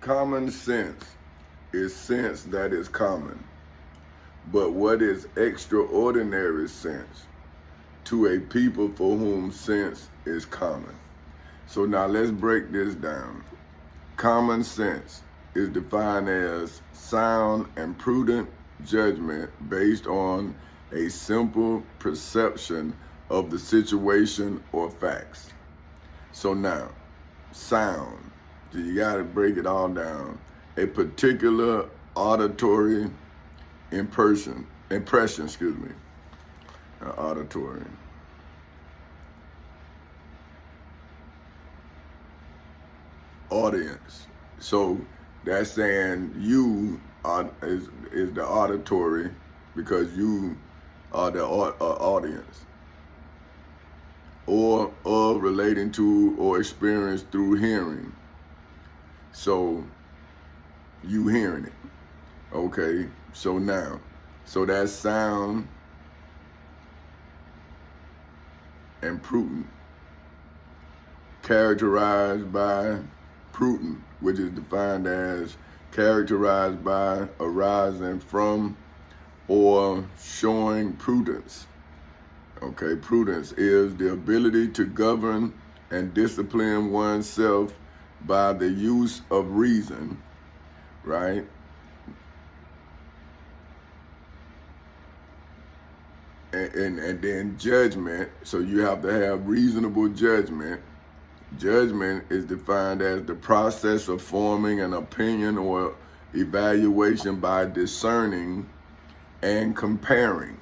Common sense is sense that is common. But what is extraordinary sense to a people for whom sense is common? So now let's break this down. Common sense is defined as sound and prudent judgment based on a simple perception of the situation or facts. So now, sound, so you got to break it all down. A particular auditory impression, auditory. Audience. So that's saying you is the auditory because you are the audience. Or relating to or experienced through hearing. So you hearing it. Okay, so now, so that's sound and prudent, characterized by prudent, which is defined as characterized by arising from or showing prudence. Okay, prudence is the ability to govern and discipline oneself by the use of reason, right? And then judgment, so you have to have reasonable judgment. Judgment is defined as the process of forming an opinion or evaluation by discerning and comparing.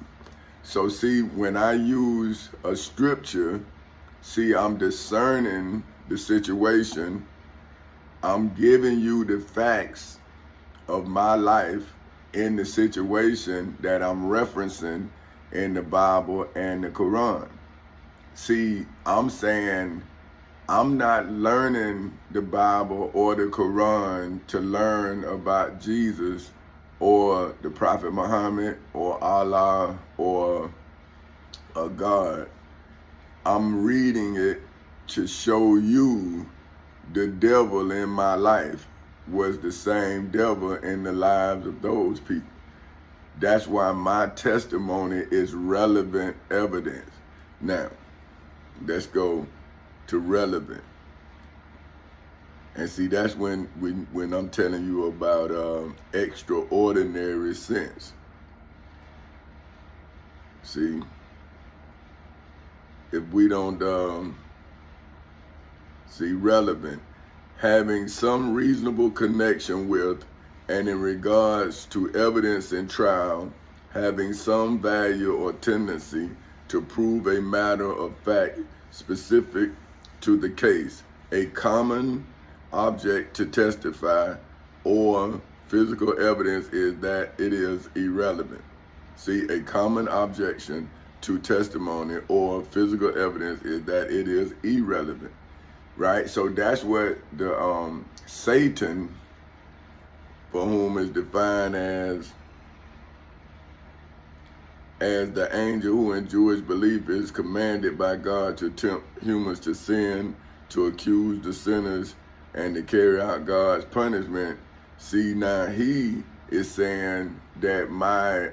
So see, when I use a scripture, see, I'm discerning the situation. I'm giving you the facts of my life in the situation that I'm referencing in the Bible and the Quran. See, I'm saying I'm not learning the Bible or the Quran to learn about Jesus or the Prophet Muhammad or Allah or a God. I'm reading it to show you the devil in my life was the same devil in the lives of those people. That's why my testimony is relevant evidence. Now, let's go to relevant. And see, that's when I'm telling you about extraordinary sense. See, if we don't see relevant, having some reasonable connection with and in regards to evidence in trial, having some value or tendency to prove a matter of fact specific to the case, a common object to testify, or physical evidence is that it is irrelevant. See, a common objection to testimony or physical evidence is that it is irrelevant, right? So that's what the Satan, for whom is defined as the angel who in Jewish belief is commanded by God to tempt humans to sin, to accuse the sinners, and to carry out God's punishment. See, now he is saying that my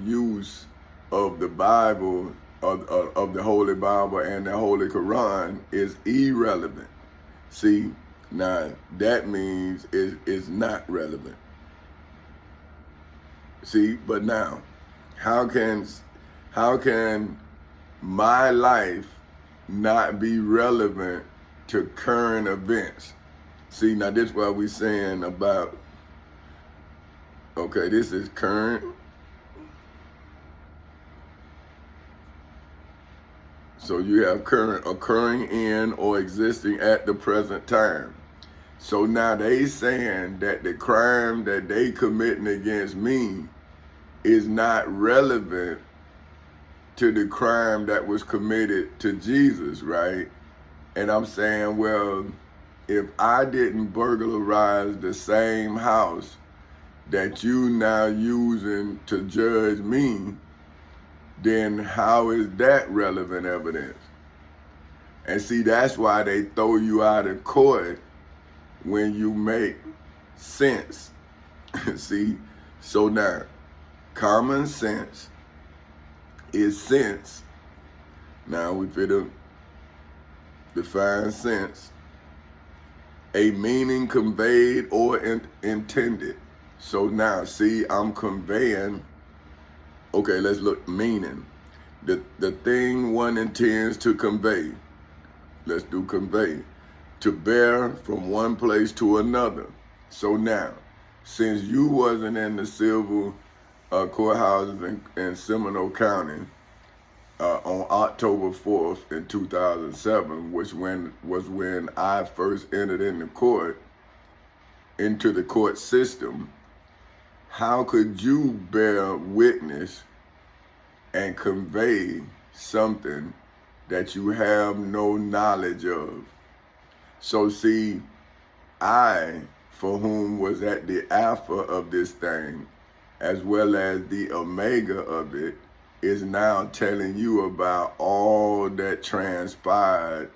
use of the Bible, of the Holy Bible and the Holy Quran is irrelevant. See, now that means it's not relevant. See, but now, how can my life not be relevant to current events? See, now this is what we're saying about, okay, this is current. So you have current, occurring in or existing at the present time. So now they saying that the crime that they committing against me is not relevant to the crime that was committed to Jesus, right? And I'm saying, well, if I didn't burglarize the same house that you now using to judge me, then how is that relevant evidence? And see, that's why they throw you out of court when you make sense. See, so now common sense is sense. Now we finna define sense. A meaning conveyed or intended. So now, see, I'm conveying. Okay, let's look meaning. The thing one intends to convey. Let's do convey. To bear from one place to another. So now, since you wasn't in the civil courthouses in Seminole County on October 4th in 2007, which was when I first entered into the court system, how could you bear witness and convey something that you have no knowledge of? So see, I, for whom was at the alpha of this thing, as well as the omega of it, is now telling you about all that transpired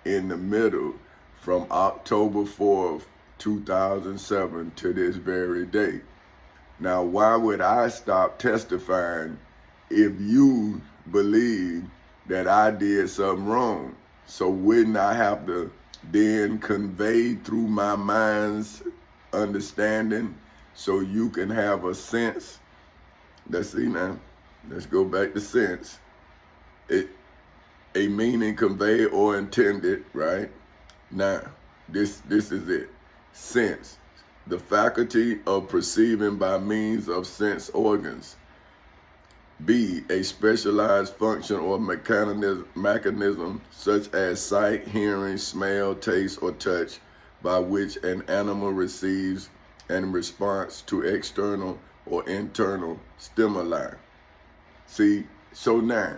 in the middle from October 4th, 2007 to this very day. Now, why would I stop testifying if you believe that I did something wrong? So wouldn't I have to then convey through my mind's understanding so you can have a sense? Let's see now. Let's go back to sense. A meaning conveyed or intended, right? Now, this is it. Sense. The faculty of perceiving by means of sense organs. B, a specialized function or mechanism such as sight, hearing, smell, taste, or touch, by which an animal receives in response to external or internal stimuli. See, so now,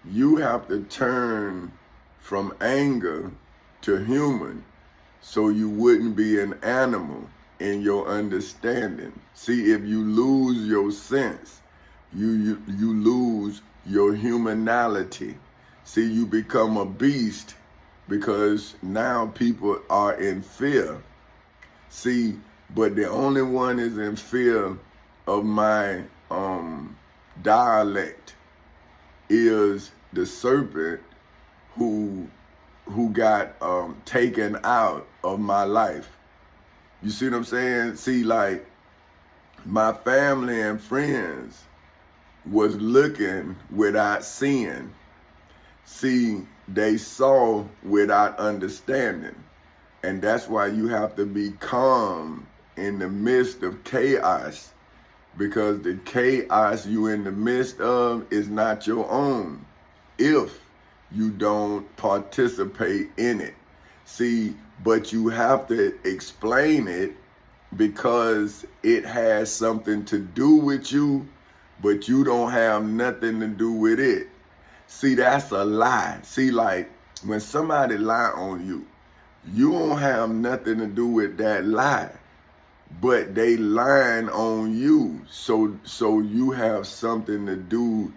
you have to turn from anger to human so you wouldn't be an animal in your understanding. See, if you lose your sense, you lose your humanality. See, you become a beast because now people are in fear. See, but the only one is in fear of my dialect is the serpent who got taken out of my life. You see what I'm saying? See, like, my family and friends was looking without seeing. See, they saw without understanding. And that's why you have to be calm in the midst of chaos, because the chaos you in the midst of is not your own if you don't participate in it. See, but you have to explain it because it has something to do with you, but you don't have nothing to do with it. See, that's a lie. See, like, when somebody lie on you, you don't have nothing to do with that lie, but they lying on you. So you have something to do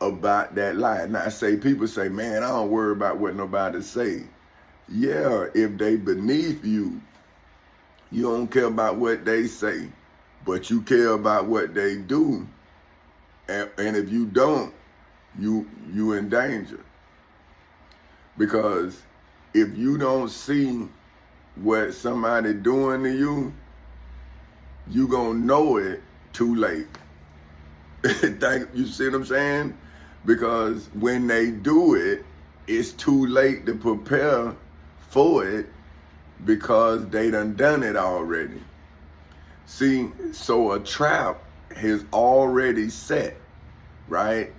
about that lie. Now, people say, man, I don't worry about what nobody say. Yeah, if they beneath you, you don't care about what they say, but you care about what they do. And if you don't, you in danger. Because if you don't see what somebody doing to you, you gonna know it too late. You see what I'm saying? Because when they do it, it's too late to prepare for it because they done it already. See, so a trap is already set, right?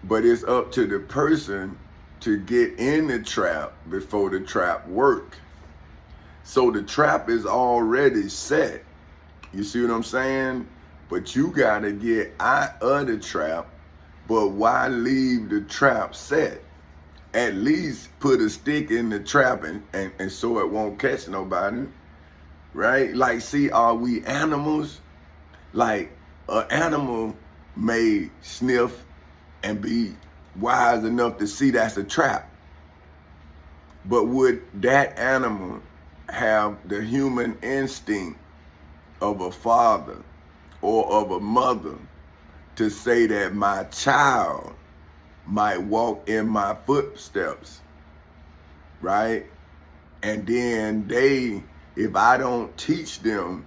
But it's up to the person to get in the trap before the trap work. So the trap is already set. You see what I'm saying? But you gotta get out of the trap. But why leave the trap set? At least put a stick in the trap and so it won't catch nobody, right? Like, see, are we animals? Like, an animal may sniff and be wise enough to see that's a trap. But would that animal have the human instinct of a father or of a mother to say that my child might walk in my footsteps, right? And then if I don't teach them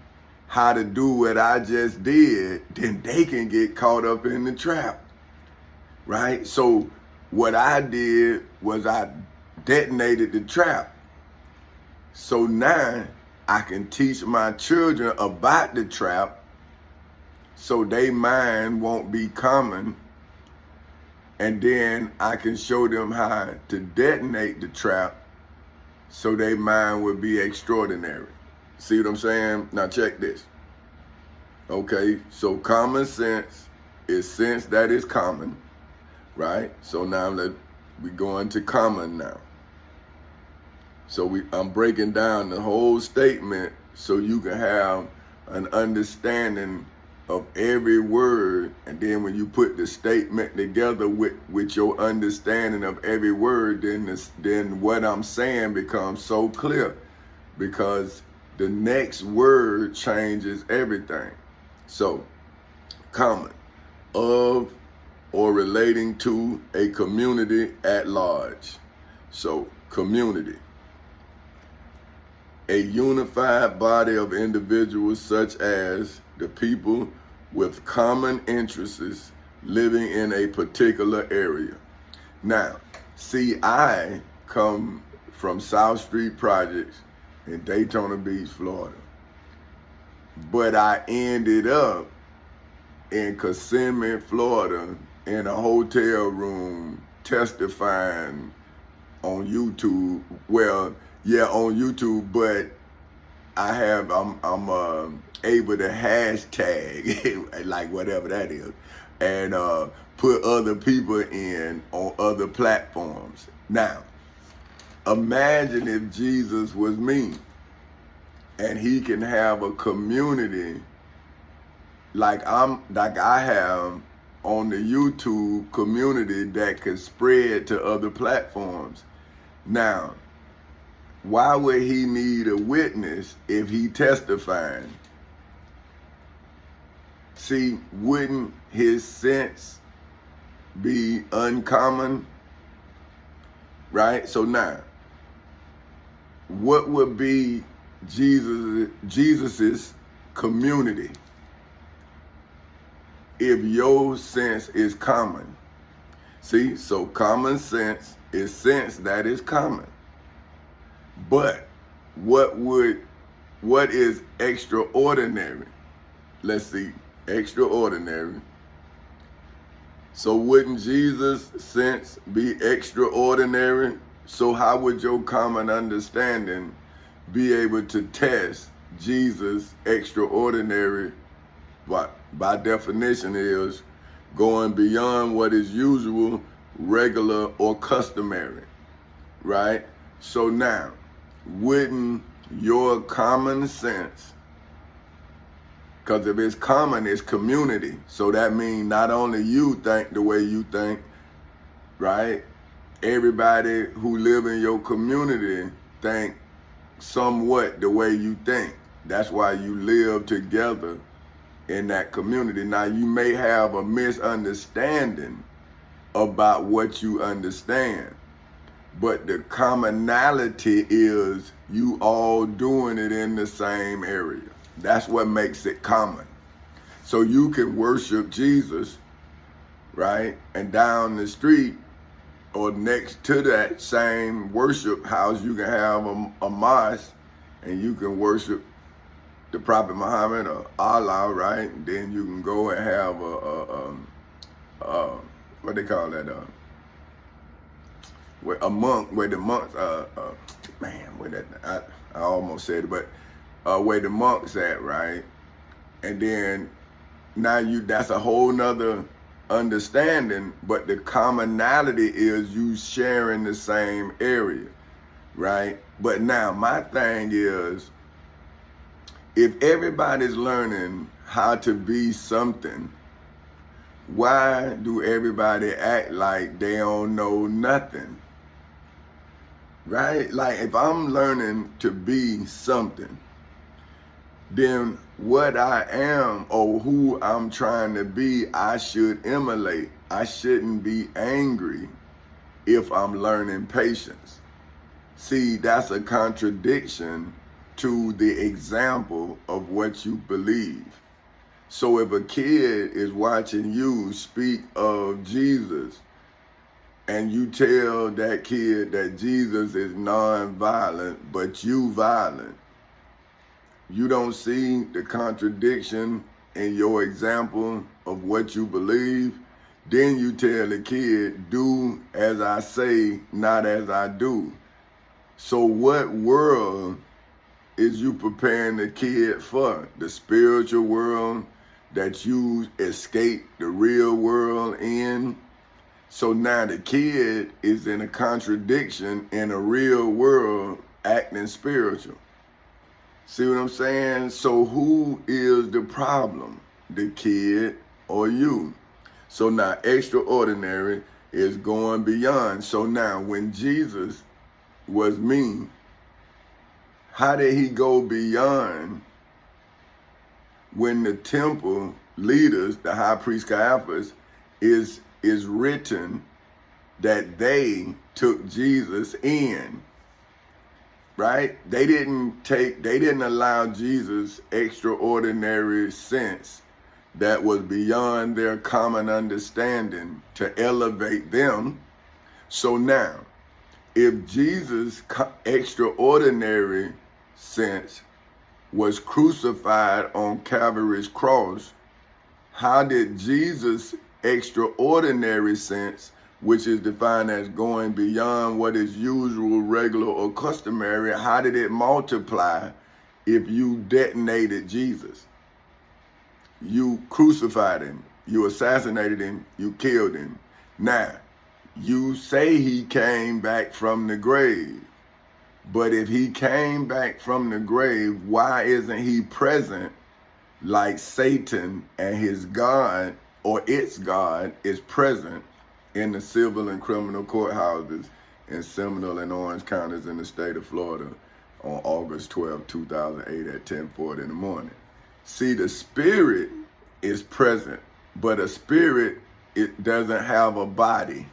how to do what I just did, then they can get caught up in the trap, right? So what I did was I detonated the trap. So now I can teach my children about the trap so they mind won't be common, and then I can show them how to detonate the trap so they mind would be extraordinary. See what I'm saying? Now check this. Okay, so common sense is sense that is common, right? So now we go into common now. So I'm breaking down the whole statement so you can have an understanding of every word, and then when you put the statement together with your understanding of every word, then what I'm saying becomes so clear, because the next word changes everything. So, common, of or relating to a community at large. So, community, a unified body of individuals such as the people with common interests living in a particular area. Now, see, I come from South Street Projects in Daytona Beach, Florida, but I ended up in Kissimmee, Florida, in a hotel room testifying on YouTube. Well, yeah, on YouTube, but I'm able to hashtag like whatever that is, and put other people in on other platforms. Now, imagine if Jesus was me and he can have a community like I have on the YouTube community that could spread to other platforms. Now, why would he need a witness if he testifying? See, wouldn't his sense be uncommon? Right? So now, what would be Jesus's community if your sense is common? See, so common sense is sense that is common. But what is extraordinary? Let's see, extraordinary. So wouldn't Jesus' sense be extraordinary? So how would your common understanding be able to test Jesus' extraordinary? What by definition is going beyond what is usual, regular, or customary, right? So now, wouldn't your common sense, because if it's common, it's community. So that means not only you think the way you think, right? Everybody who live in your community think somewhat the way you think. That's why you live together in that community. Now, you may have a misunderstanding about what you understand, but the commonality is you all doing it in the same area. That's what makes it common. So you can worship Jesus, right? And down the street or next to that same worship house, you can have a mosque, and you can worship the Prophet Muhammad or Allah, right? And then you can go and have what they call that? A monk, where the monks, I almost said it, but where the monks at, right? And then now that's a whole nother understanding, but the commonality is you sharing the same area, right? But now my thing is, if everybody's learning how to be something, why do everybody act like they don't know nothing? right? Like if I'm learning to be something, then what I am or who I'm trying to be, I should emulate. I shouldn't be angry if I'm learning patience. See, that's a contradiction to the example of what you believe. So if a kid is watching you speak of Jesus and you tell that kid that Jesus is non-violent, but you violent, you don't see the contradiction in your example of what you believe. Then you tell the kid, do as I say, not as I do. So what world is you preparing the kid for? The spiritual world that you escape the real world in? So now the kid is in a contradiction in a real world acting spiritual. See what I'm saying? So who is the problem? The kid or you? So now extraordinary is going beyond. So now when Jesus was me, how did he go beyond when the temple leaders, the high priest Caiaphas, is written that they took Jesus in? Right? They didn't allow Jesus extraordinary sense that was beyond their common understanding to elevate them. So now, if Jesus' extraordinary sense was crucified on Calvary's cross, how did Jesus' extraordinary sense, which is defined as going beyond what is usual, regular, or customary, how did it multiply if you detonated Jesus? You crucified him, you assassinated him, you killed him. Now, you say he came back from the grave, but if he came back from the grave, why isn't he present like Satan and his God or its God is present in the civil and criminal courthouses in Seminole and Orange counties in the state of Florida on August 12, 2008 at 10:40 in the morning? See, the spirit is present, but a spirit, it doesn't have a body.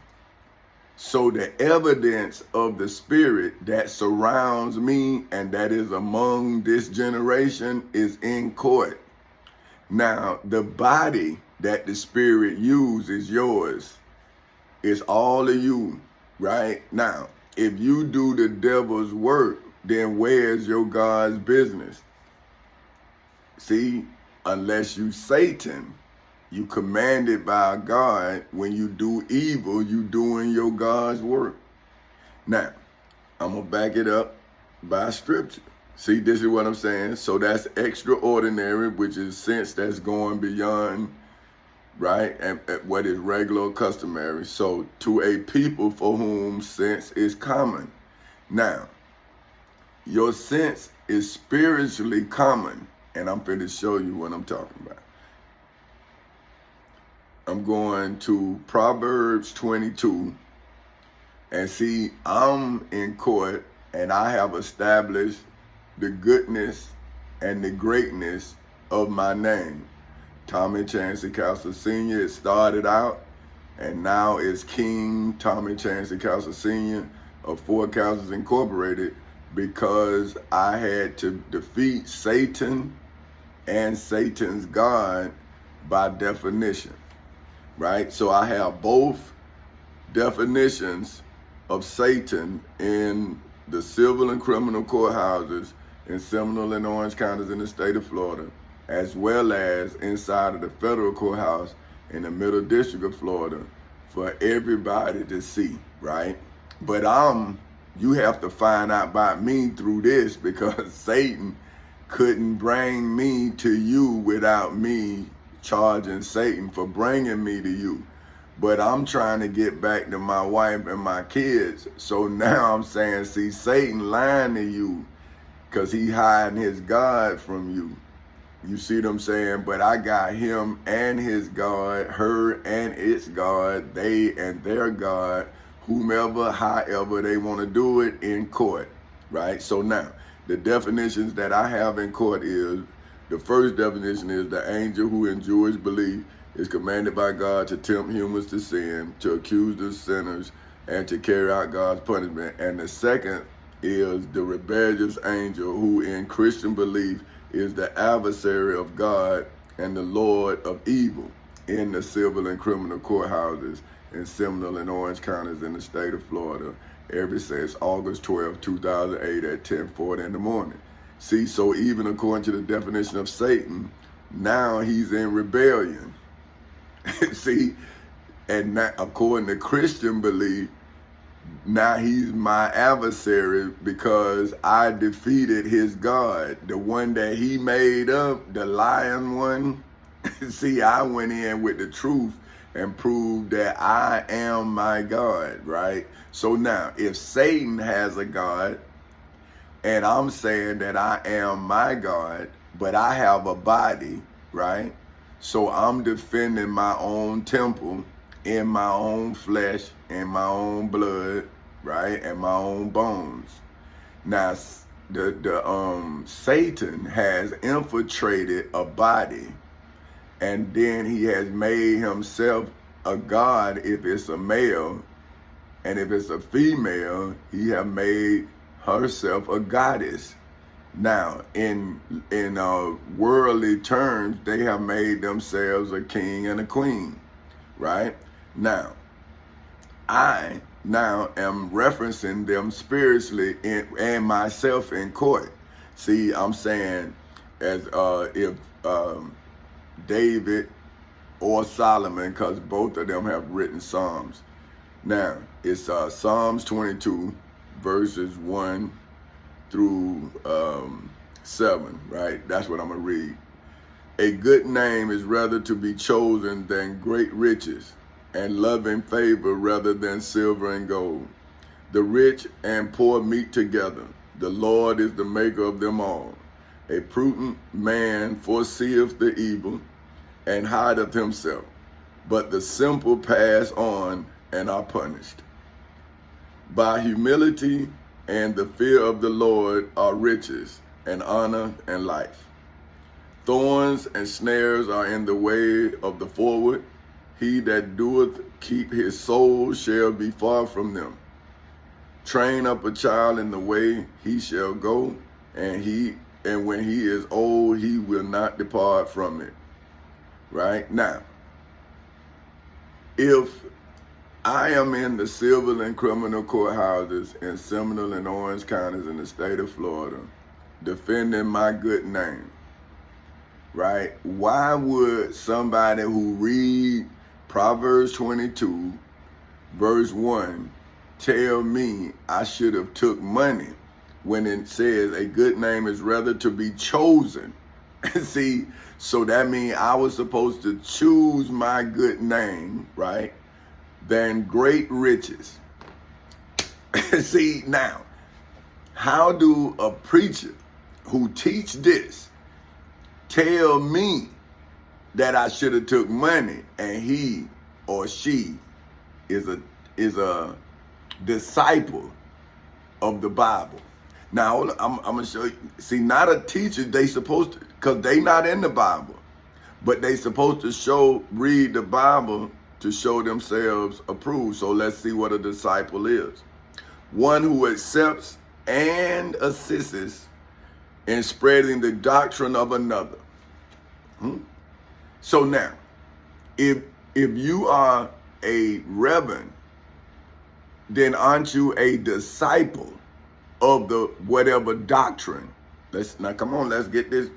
So the evidence of the spirit that surrounds me and that is among this generation is in court. Now, the body that the spirit uses is yours. It's all of you, right? Now, if you do the devil's work, then where's your God's business? See, unless you Satan, you commanded by God, when you do evil, you doing your God's work. Now, I'm going to back it up by scripture. See, this is what I'm saying. So that's extraordinary, which is sense that's going beyond, right, and what is regular or customary. So to a people for whom sense is common. Now, your sense is spiritually common, and I'm going to show you what I'm talking about. I'm going to Proverbs 22, and see, I'm in court, and I have established the goodness and the greatness of my name. Tommy Chancey Castle Sr. It started out, and now it's King Tommy Chancey Castle Sr. of Four Castles Incorporated, because I had to defeat Satan and Satan's God by definition, right? So I have both definitions of Satan in the civil and criminal courthouses in Seminole and Orange counties in the state of Florida, as well as inside of the federal courthouse in the Middle District of Florida for everybody to see, right? But you have to find out about me through this, because Satan couldn't bring me to you without me charging Satan for bringing me to you. But I'm trying to get back to my wife and my kids. So now I'm saying, see, Satan lying to you because he hiding his God from you. You see what I'm saying? But I got him and his God, her and its God, they and their God, whomever, however they want to do it in court, right? So now, the definitions that I have in court is, the first definition is the angel who in Jewish belief is commanded by God to tempt humans to sin, to accuse the sinners, and to carry out God's punishment. And the second is the rebellious angel who in Christian belief is the adversary of God and the Lord of evil in the civil and criminal courthouses in Seminole and Orange counties in the state of Florida ever since August 12, 2008 at 10:40 in the morning. See, so even according to the definition of Satan, now he's in rebellion. See, and now, according to Christian belief, now he's my adversary because I defeated his God, the one that he made up, the lion one. See, I went in with the truth and proved that I am my God, right? So now, if Satan has a God, and I'm saying that I am my God, but I have a body, right? So I'm defending my own temple in my own flesh, in my own blood, right? And my own bones. Now, Satan has infiltrated a body, and then he has made himself a god if it's a male, and if it's a female, he have made herself a goddess. Now, in worldly terms, they have made themselves a king and a queen, right? Now, I now am referencing them spiritually and myself in court. See, I'm saying as if David or Solomon, because both of them have written Psalms. Now, it's Psalms 22, verses 1 through 7, right? That's what I'm going to read. A good name is rather to be chosen than great riches, and loving favor rather than silver and gold. The rich and poor meet together. The Lord is the maker of them all. A prudent man foreseeth the evil and hideth himself, but the simple pass on and are punished. By humility and the fear of the Lord are riches and honor and life. Thorns and snares are in the way of the forward. He that doeth keep his soul shall be far from them. Train up a child in the way he shall go, and when he is old, he will not depart from it. Right? Now, if I am in the civil and criminal courthouses in Seminole and Orange counties in the state of Florida, defending my good name, right? Why would somebody who read Proverbs 22, verse 1, tell me I should have took money when it says a good name is rather to be chosen? See, so that means I was supposed to choose my good name, right, than great riches. See, now, how do a preacher who teach this tell me that I should have took money, and he or she is a disciple of the Bible? Now, I'm going to show you. See, not a teacher, they supposed to, because they not in the Bible, but they supposed to read the Bible to show themselves approved. So let's see what a disciple is. One who accepts and assists in spreading the doctrine of another. So now, if you are a reverend, then aren't you a disciple of the whatever doctrine? Come on, let's get this.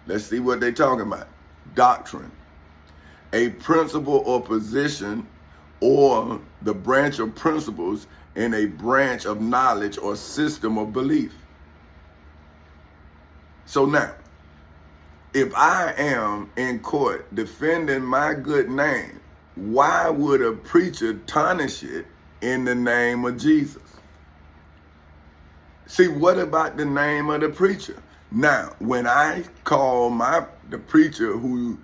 Let's see what they're talking about. Doctrine. A principle or position, or the branch of principles in a branch of knowledge or system of belief. So now, if I am in court defending my good name, why would a preacher tarnish it in the name of Jesus? See, what about the name of the preacher? Now, when I call the preacher who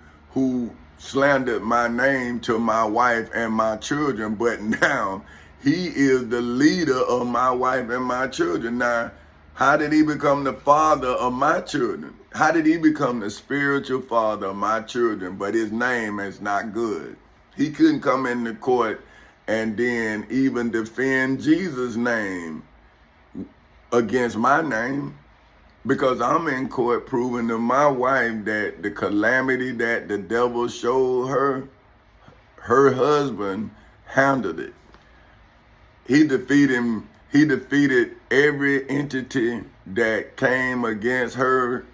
slandered my name to my wife and my children, but now He is the leader of my wife and my children. Now, how did he become the father of my children? How did he become the spiritual father of my children? But his name is not good. He couldn't come into court and then even defend Jesus' name against my name, because I'm in court proving to my wife that the calamity that the devil showed her husband handled it. He defeated every entity that came against her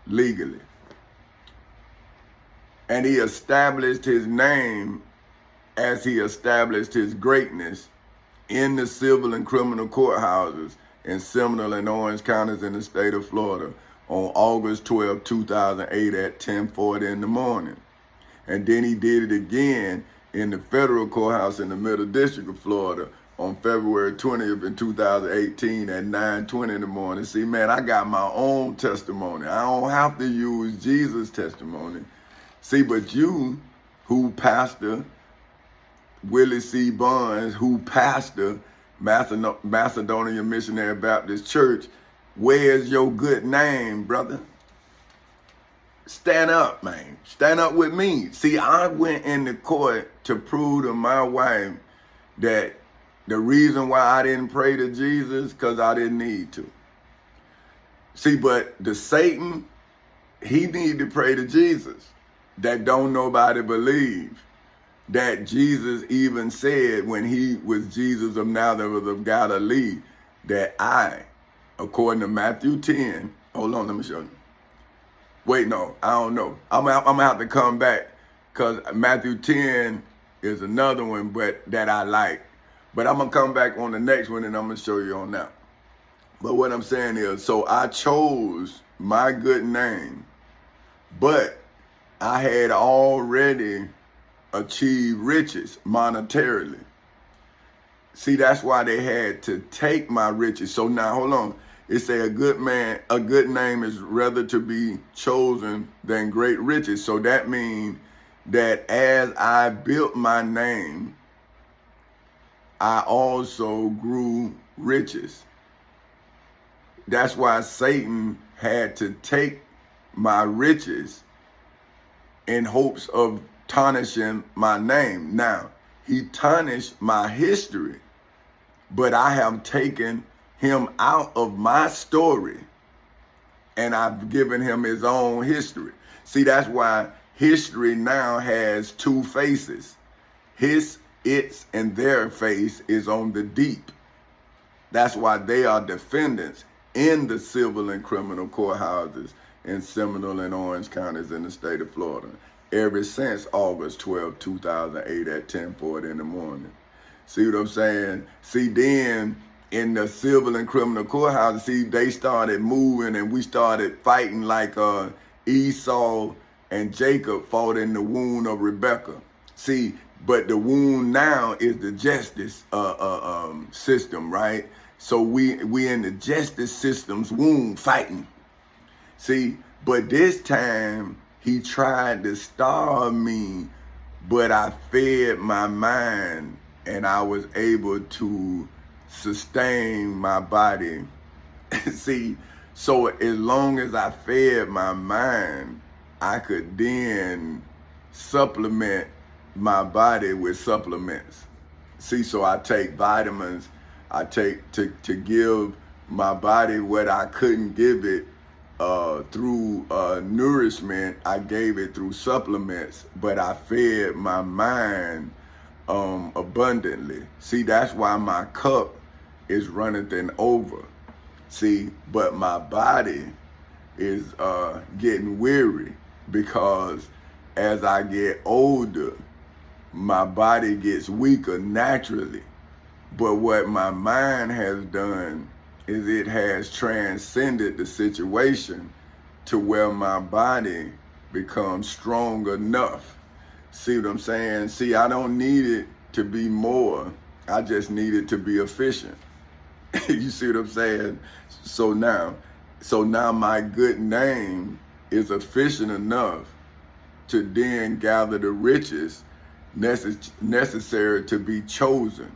legally. And he established his name as he established his greatness in the civil and criminal courthouses in Seminole and Orange counties in the state of Florida on August 12, 2008 at 10:40 in the morning. And then he did it again in the federal courthouse in the Middle District of Florida on February 20th in 2018 at 9:20 in the morning. See, man, I got my own testimony. I don't have to use Jesus' testimony. See, but you, who pastor Willie C. Barnes, who pastor Macedonia Missionary Baptist Church, where's your good name, brother? Stand up, man. Stand up with me. See, I went into court to prove to my wife that the reason why I didn't pray to Jesus, because I didn't need to. See, but the Satan, he need to pray to Jesus. That don't nobody believe. That Jesus even said when he was Jesus of Nazareth of Galilee, that I, according to Matthew 10, hold on, let me show you. Wait, no, I don't know. I'm gonna have to come back, because Matthew 10 is another one, but that I like. But I'm gonna come back on the next one and I'm gonna show you on that. But what I'm saying is, so I chose my good name, but I had already achieved riches monetarily. See, that's why they had to take my riches. So now, hold on. It say a good name is rather to be chosen than great riches. So that means that as I built my name, I also grew riches. That's why Satan had to take my riches in hopes of tarnishing my name. Now, he tarnished my history, but I have taken him out of my story and I've given him his own history. See, that's why history now has two faces. His, its, and their face is on the deep. That's why they are defendants in the civil and criminal courthouses in Seminole and Orange counties in the state of Florida ever since August 12, 2008 at 10:40 in the morning. See what I'm saying? See, then in the civil and criminal courthouses, see, they started moving and we started fighting like Esau and Jacob fought in the womb of Rebekah. See, but the womb now is the justice system, right? So we in the justice system's womb fighting. See, but this time he tried to starve me, but I fed my mind and I was able to sustain my body. See, so as long as I fed my mind, I could then supplement my body with supplements. See, so I take vitamins, I take to give my body what I couldn't give it through nourishment. I gave it through supplements, but I fed my mind abundantly. See, that's why my cup is runneth over. See, but my body is getting weary, because as I get older, my body gets weaker naturally. But what my mind has done is it has transcended the situation to where my body becomes strong enough. See what I'm saying? See, I don't need it to be more. I just need it to be efficient. You see what I'm saying? So now my good name is efficient enough to then gather the riches necessary to be chosen.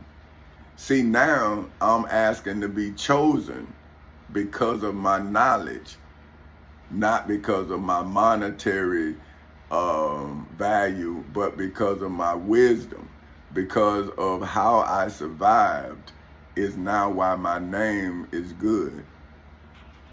See, now I'm asking to be chosen because of my knowledge, not because of my monetary value, but because of my wisdom, because of how I survived is now why my name is good.